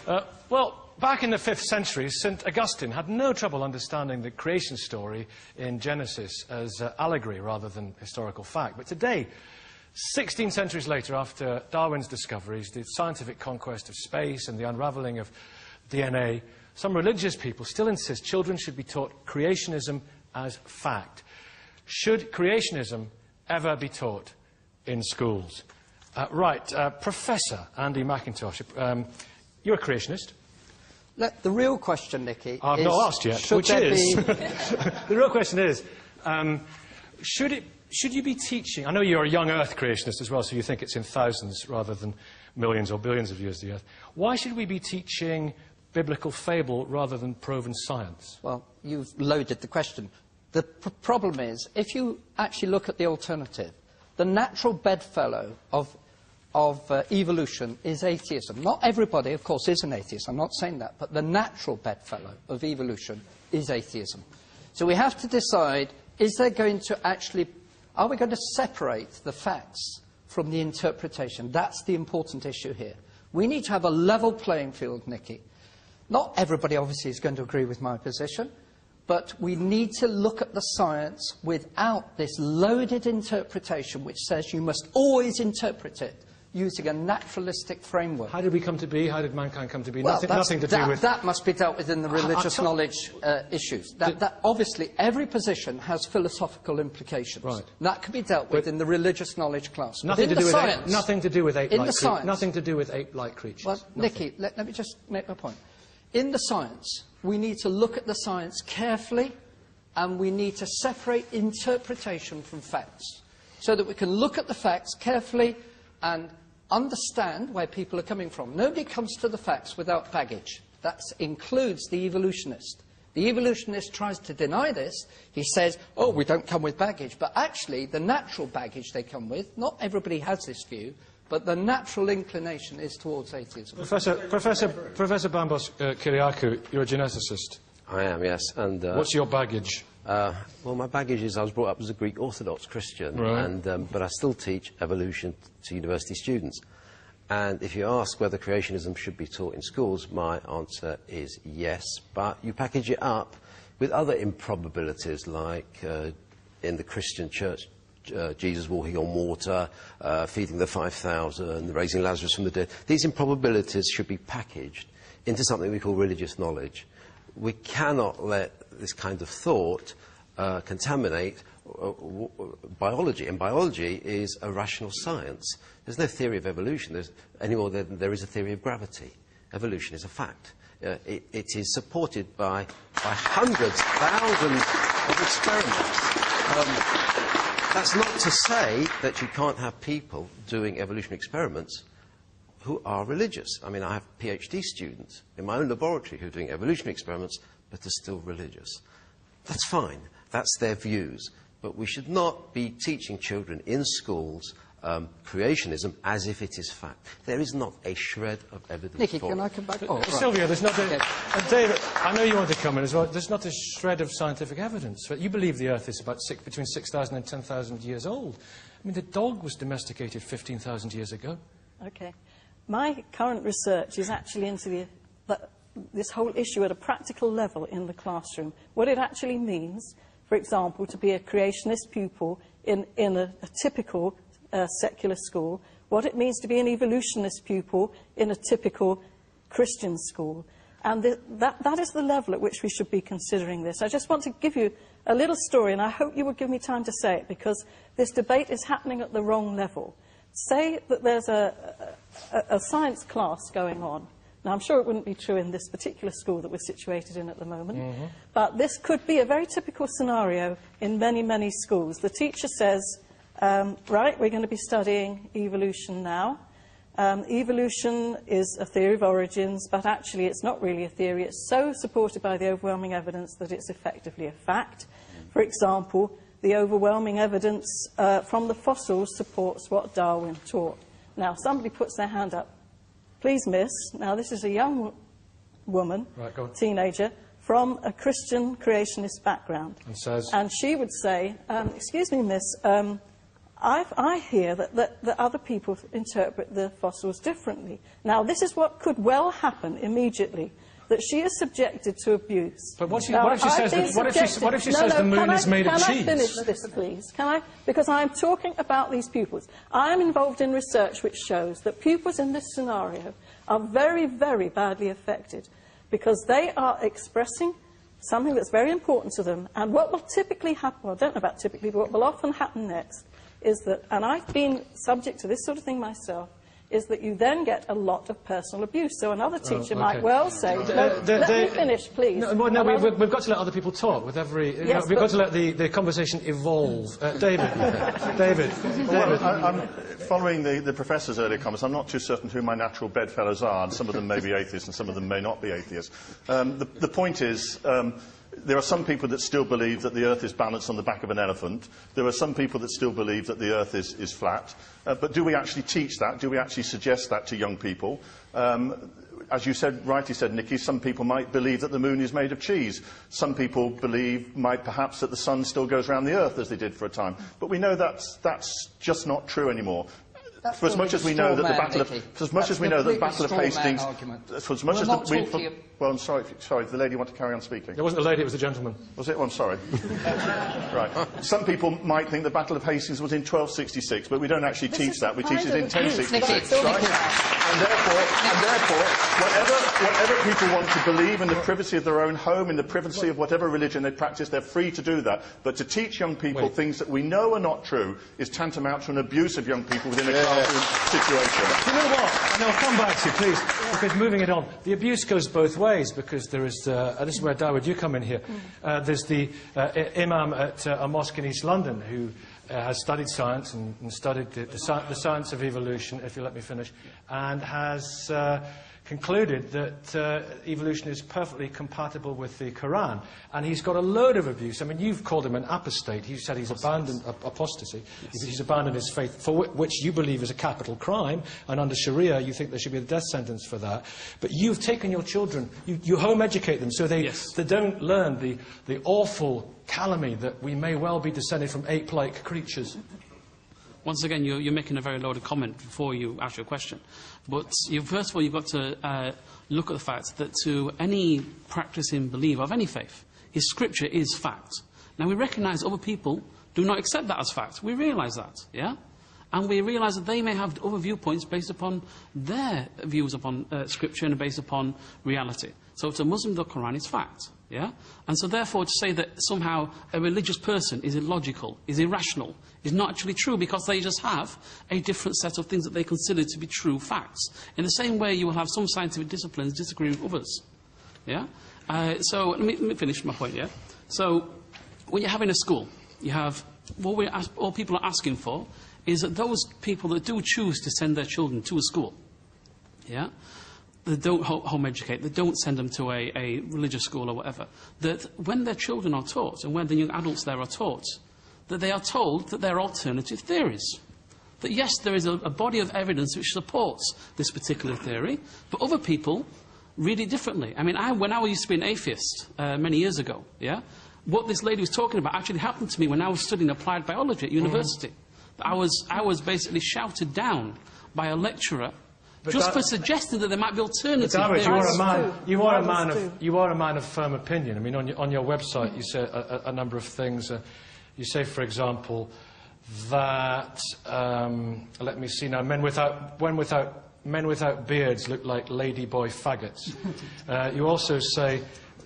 Well, back in the 5th century, St. Augustine had no trouble understanding the creation story in Genesis as allegory rather than historical fact. But today, 16 centuries later, after Darwin's discoveries, the scientific conquest of space and the unravelling of DNA, some religious people still insist children should be taught creationism as fact. Should creationism ever be taught in schools? Professor Andy McIntosh, you're a creationist. The real question, Nicky, I've not asked yet, which is... the real question is, should you be teaching... I know you're a young Earth creationist as well, so you think it's in thousands rather than millions or billions of years, the Earth. Why should we be teaching biblical fable rather than proven science? Well, you've loaded the question. The problem is, if you actually look at the alternative, the natural bedfellow of evolution is atheism. Not everybody, of course, is an atheist. I'm not saying that. But the natural bedfellow of evolution is atheism. So we have to decide, are we going to separate the facts from the interpretation? That's the important issue here. We need to have a level playing field, Nicky. Not everybody, obviously, is going to agree with my position. But we need to look at the science without this loaded interpretation which says you must always interpret it using a naturalistic framework. How did we come to be? How did mankind come to be? Well, nothing to do with... That must be dealt with in the religious knowledge issues. Obviously, every position has philosophical implications. Right. That can be dealt with in the religious knowledge class. Nothing to do with ape-like creatures. Well, Nicky, let me just make my point. In the science, we need to look at the science carefully, and we need to separate interpretation from facts, so that we can look at the facts carefully and understand where people are coming from. Nobody comes to the facts without baggage. That includes the evolutionist. The evolutionist tries to deny this. He says, oh, we don't come with baggage. But actually, the natural baggage they come with, not everybody has this view, but the natural inclination is towards atheism. Professor Bambos Kyriakou, you're a geneticist. I am, yes. And what's your baggage? Well, my baggage is I was brought up as a Greek Orthodox Christian, right. But I still teach evolution to university students. And if you ask whether creationism should be taught in schools, my answer is yes. But you package it up with other improbabilities, like in the Christian church, Jesus walking on water, feeding the 5,000, raising Lazarus from the dead. These improbabilities should be packaged into something we call religious knowledge. We cannot let this kind of thought contaminate biology, and biology is a rational science. There's no theory of evolution any more than there is a theory of gravity. Evolution is a fact. It is supported by hundreds, thousands of experiments. That's not to say that you can't have people doing evolution experiments who are religious. I mean, I have PhD students in my own laboratory who are doing evolution experiments, but are still religious. That's fine. That's their views. But we should not be teaching children in schools creationism as if it is fact. There is not a shred of evidence Nicky, for it. can I come back? Sylvia, there's not a... David, I know you want to come in as well. There's not a shred of scientific evidence. You believe the Earth is about between 6,000 and 10,000 years old. I mean, the dog was domesticated 15,000 years ago. OK. My current research is actually into this whole issue at a practical level in the classroom. What it actually means, for example, to be a creationist pupil in a typical secular school, what it means to be an evolutionist pupil in a typical Christian school. And that is the level at which we should be considering this. I just want to give you a little story, and I hope you will give me time to say it, because this debate is happening at the wrong level. Say that there's a science class going on. Now, I'm sure it wouldn't be true in this particular school that we're situated in at the moment, but this could be a very typical scenario in many, many schools. The teacher says, right, we're going to be studying evolution now. Evolution is a theory of origins, but actually it's not really a theory. It's so supported by the overwhelming evidence that it's effectively a fact. For example, the overwhelming evidence from the fossils supports what Darwin taught. Now, somebody puts their hand up. Please, miss. Now, this is a young woman, right, teenager, from a Christian creationist background. And says... And she would say, excuse me, miss, I hear that other people interpret the fossils differently. Now, this is what could well happen immediately, that she is subjected to abuse. But what if she says the moon is made of cheese? Can I finish this, please? Can I? Because I'm talking about these pupils. I'm involved in research which shows that pupils in this scenario are very, very badly affected because they are expressing something that's very important to them. And what will typically happen, well, I don't know about typically, but what will often happen next is that, and I've been subject to this sort of thing myself, is that you then get a lot of personal abuse. So another teacher might well say, let me finish, please. We've got to let other people talk with every... Yes, we've got to let the conversation evolve. David. David. I'm following the professor's earlier comments. I'm not too certain who my natural bedfellows are, and some of them may be atheists and some of them may not be atheists. The point is... there are some people that still believe that the Earth is balanced on the back of an elephant. There are some people that still believe that the Earth is flat. But do we actually teach that? Do we actually suggest that to young people? As you rightly said, Nikki, some people might believe that the moon is made of cheese. Some people might perhaps that the sun still goes around the Earth as they did for a time. But we know that's just not true anymore. For as much as we know that the Battle of Hastings, for as much as well, I'm sorry, the lady wanted to carry on speaking. It wasn't the lady, it was the gentleman. Was it? Oh, I'm sorry. Right. Some people might think the Battle of Hastings was in 1266, but we don't actually teach that. We teach it in 1066, right? And therefore, whatever people want to believe in the privacy of their own home, in the privacy of whatever religion they practice, they're free to do that. But to teach young people things that we know are not true is tantamount to an abuse of young people within a classroom situation. Do you know what? And I'll come back to you, please, because moving it on, the abuse goes both ways, because there is, this is where, Dawood, you come in here, there's the imam at a mosque in East London who has studied science and studied the science of evolution, if you let me finish, and has concluded that evolution is perfectly compatible with the Quran. And he's got a load of abuse. I mean, you've called him an apostate. You said he's abandoned apostasy. Yes. He's abandoned his faith, for which you believe is a capital crime. And under Sharia, you think there should be a death sentence for that. But you've taken your children, you home-educate them, so they don't learn the awful calumny that we may well be descended from ape-like creatures. Once again, you're making a very loaded comment before you ask your question. But first of all, you've got to look at the fact that to any practicing believer of any faith, his scripture is fact. Now, we recognise other people do not accept that as fact. We realise that, yeah? And we realise that they may have other viewpoints based upon their views upon scripture and based upon reality. So to a Muslim, the Quran is fact. Yeah? And so therefore to say that somehow a religious person is illogical, is irrational, is not actually true, because they just have a different set of things that they consider to be true facts. In the same way you will have some scientific disciplines disagree with others. Yeah? So let me finish my point, yeah? So when you're having a school, you have, what people are asking for is that those people that do choose to send their children to a school, yeah? They don't home-educate, they don't send them to a religious school or whatever, that when their children are taught, and when the young adults there are taught, that they are told that there are alternative theories. That yes, there is a body of evidence which supports this particular theory, but other people read it differently. I mean, when I used to be an atheist many years ago, yeah, what this lady was talking about actually happened to me when I was studying applied biology at university. I was basically shouted down by a lecturer just for suggesting that there might be alternative theories. You are a man of firm opinion. I mean, on your website, you say a number of things. You say, for example, that let me see now. Men without beards look like ladyboy faggots. You also say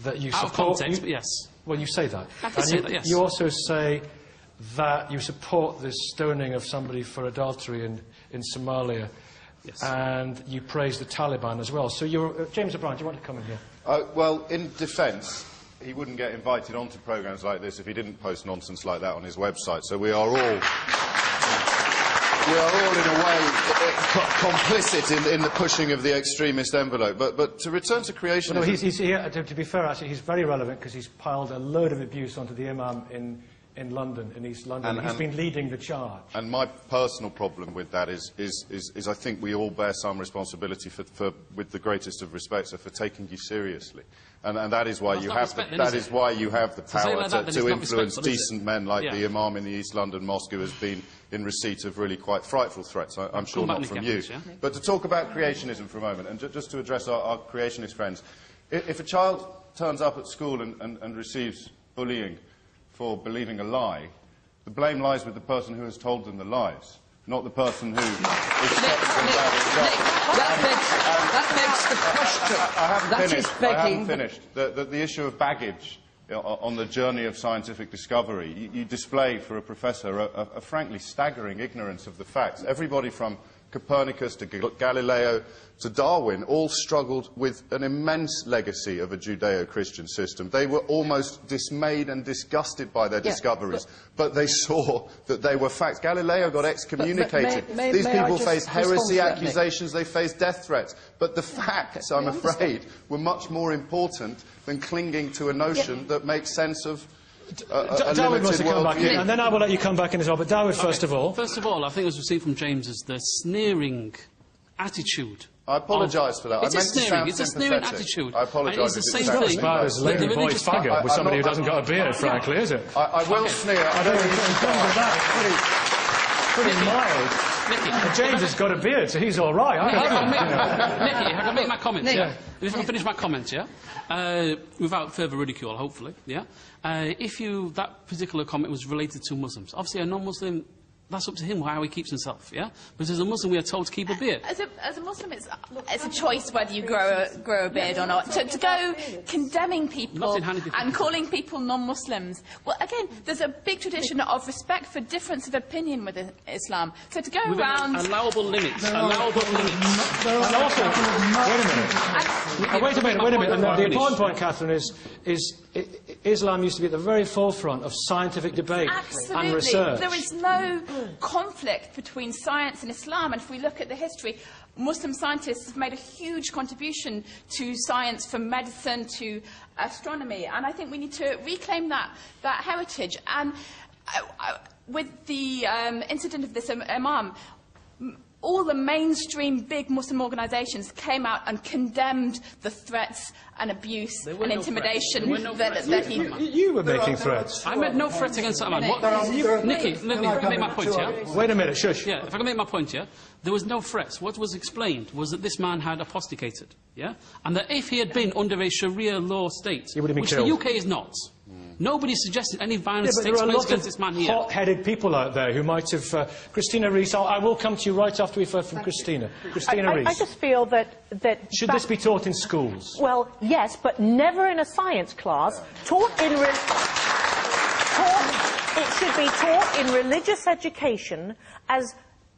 that you support. Out of context, but yes. Well, you say that. I can say that, yes. You also say that you support this stoning of somebody for adultery in Somalia. Yes. And you praise the Taliban as well. So James O'Brien, do you want to come in here? Well, in defence, he wouldn't get invited onto programmes like this if he didn't post nonsense like that on his website. So we are all in a way complicit in the pushing of the extremist envelope. But to return to creationism... No, he's here, to be fair, actually, he's very relevant because he's piled a load of abuse onto the imam in in London, in East London. He's been leading the charge. And my personal problem with that is I think we all bear some responsibility for with the greatest of respect, for taking you seriously. And that is why you have the power to influence decent men like the Imam in the East London Mosque, who has been in receipt of really quite frightful threats. I'm sure not from you. But to talk about creationism for a moment, and just to address our creationist friends, if a child turns up at school and receives bullying for believing a lie, the blame lies with the person who has told them the lies, not the person who is stopping them That begs the question. I haven't finished. The issue of baggage on the journey of scientific discovery, you display for a professor a frankly staggering ignorance of the facts. Everybody from Copernicus to Galileo to Darwin all struggled with an immense legacy of a Judeo-Christian system. They were almost dismayed and disgusted by their discoveries, but they saw that they were facts. Galileo got excommunicated. These people faced heresy accusations, they faced death threats. But the facts, I'm afraid, were much more important than clinging to a notion that makes sense of Dawood wants to come back in, and then I will let you come back in as well. But Dawood, first of all. First of all, I think as we've seen from James is the sneering attitude. I apologise for that. It's a sneering attitude. I apologise. It's the same thing. It's about as lady boy's faggot with somebody who doesn't got a beard, frankly, is it? I will sneer. I don't think in terms of that, it's pretty mild. Nicky. James has got a beard, so he's all right. Nicky, I can make my comments, yeah? If I can finish my comments, yeah? Without further ridicule, hopefully, yeah? That particular comment was related to Muslims. Obviously, a non-Muslim, that's up to him how he keeps himself, yeah? But as a Muslim, we are told to keep a beard. As a Muslim, it's a choice whether you grow a beard or not. To go condemning people and calling people non-Muslims, well, again, there's a big tradition of respect for difference of opinion within Islam. So to go around... Allowable limits. Allowable limits. And also, wait a minute. And the important point, Catherine, is Islam used to be at the very forefront of scientific debate and research. There is no conflict between science and Islam, and if we look at the history, Muslim scientists have made a huge contribution to science, from medicine to astronomy, and I think we need to reclaim that heritage. And with the incident of this Imam, all the mainstream big Muslim organisations came out and condemned the threats and abuse and intimidation that he... You were making threats. I made no threats against that man. Nicky, let me make my point, yeah? Wait a minute, shush. Yeah, if I can make my point, yeah? There was no threats. What was explained was that this man had aposticated, yeah? And that if he had been under a Sharia law state, he would have been which killed. The UK is not, nobody suggested any violence takes place against this man here. There are a lot of hot-headed people out there who might have... Christina Rees, I will come to you right after we've heard from Christina. Christina Rees. I just feel that should this be taught in schools? Well, yes, but never in a science class. It should be taught in religious education as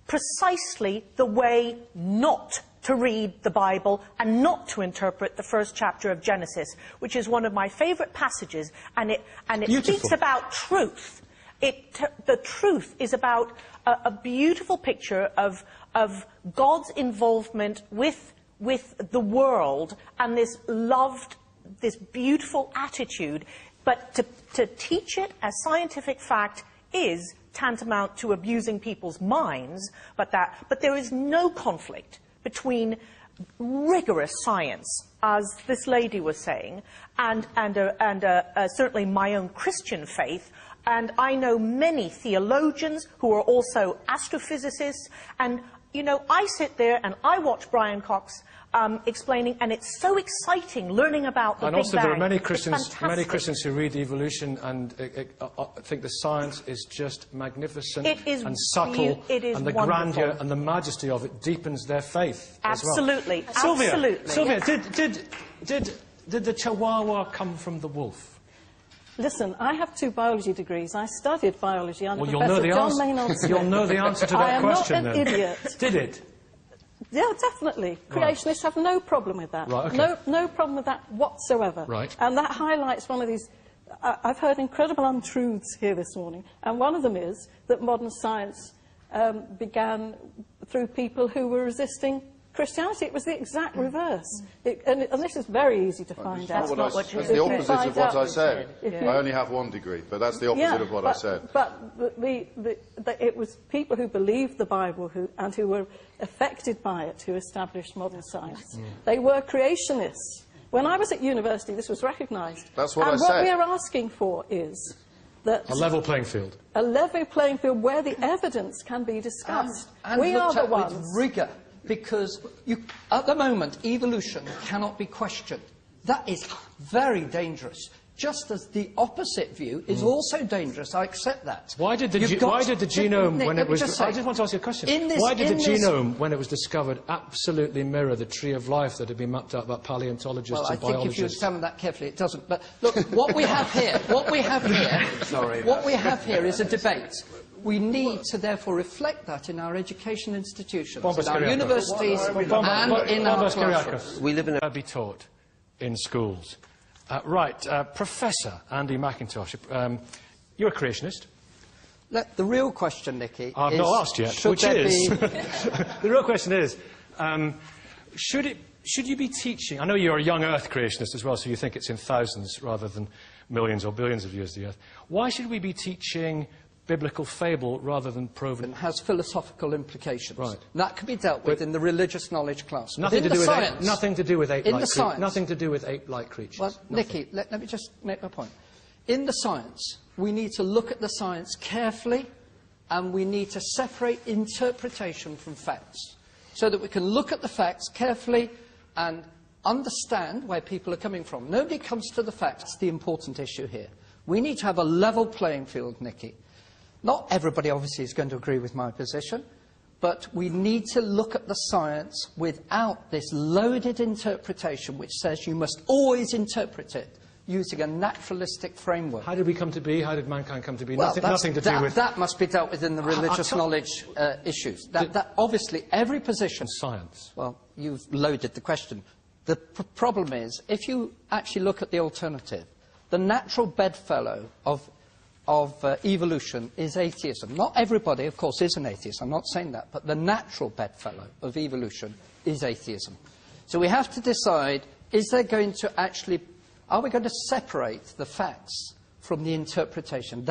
precisely the way not to read the Bible and not to interpret the first chapter of Genesis, which is one of my favourite passages, and it speaks about truth. The truth is about a beautiful picture of God's involvement with the world and this beautiful attitude. But to teach it as scientific fact is tantamount to abusing people's minds, but there is no conflict between rigorous science, as this lady was saying, and certainly my own Christian faith. And I know many theologians who are also astrophysicists, and, you know, I sit there and I watch Brian Cox explaining, and it's so exciting learning about the Big Bang. And also there are many Christians who read evolution and think the science is just magnificent and subtle, and the grandeur and the majesty of it deepens their faith Absolutely, as well. absolutely. Sylvia, did the Chihuahua come from the wolf? Listen, I have 2 biology degrees. I studied biology under Well, Professor John Maynard Smith. You'll know the answer to that question, then. I am not an idiot. Did it? Yeah, definitely. Creationists have no problem with that. Right, okay. No problem with that whatsoever. Right. And that highlights one of these... I've heard incredible untruths here this morning, and one of them is that modern science began through people who were resisting Christianity, it was the exact reverse. And this is very easy to find out. That's the opposite of what I said. I only have 1 degree, but that's the opposite of what I said. But it was people who believed the Bible and who were affected by it who established modern science. They were creationists. When I was at university, this was recognised. That's what and I said. what we're asking for is that A level playing field. a level playing field where the evidence can be discussed. And We are looked the at ones. with rigour, because at the moment, evolution cannot be questioned. That is very dangerous. Just as the opposite view is also dangerous, I accept that. Why did the genome, when it was... I just want to ask you a question. Why did the genome, when it was discovered, absolutely mirror the tree of life that had been mapped out by paleontologists and biologists? Well, I think if you examine that carefully, it doesn't. But look, what we have here is a debate. We need to therefore reflect that in our education institutions, in our universities and in our classrooms. We live in a... be taught in schools. Professor Andy McIntosh, you're a creationist. The real question, Nicky, I've is... not asked yet, which is... the real question is, should you be teaching... I know you're a young Earth creationist as well, so you think it's in thousands rather than millions or billions of years of the Earth. Why should we be teaching biblical fable rather than proven... It has philosophical implications. Right. That can be dealt with in the religious knowledge class. Nothing to do with ape-like Nothing to do with ape-like creatures. Well, Nicky, let me just make my point. In the science, we need to look at the science carefully, and we need to separate interpretation from facts, so that we can look at the facts carefully and understand where people are coming from. Nobody comes to the facts. That's the important issue here. We need to have a level playing field, Nicky. Not everybody, obviously, is going to agree with my position, but we need to look at the science without this loaded interpretation which says you must always interpret it using a naturalistic framework. How did we come to be? How did mankind come to be? Well, nothing to do with... That must be dealt with in the religious knowledge issues. Obviously, every position... Science. Well, you've loaded the question. The problem is, if you actually look at the alternative, the natural bedfellow of evolution is atheism. Not everybody, of course, is an atheist. I'm not saying that. But the natural bedfellow of evolution is atheism. So we have to decide, are we going to separate the facts from the interpretation?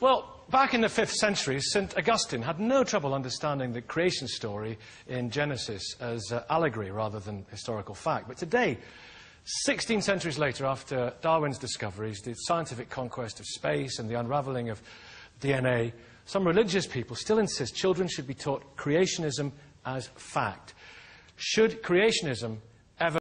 Well, back in the 5th century, St. Augustine had no trouble understanding the creation story in Genesis as allegory rather than historical fact. But today, 16 centuries later, after Darwin's discoveries, the scientific conquest of space and the unravelling of DNA, some religious people still insist children should be taught creationism as fact. Should creationism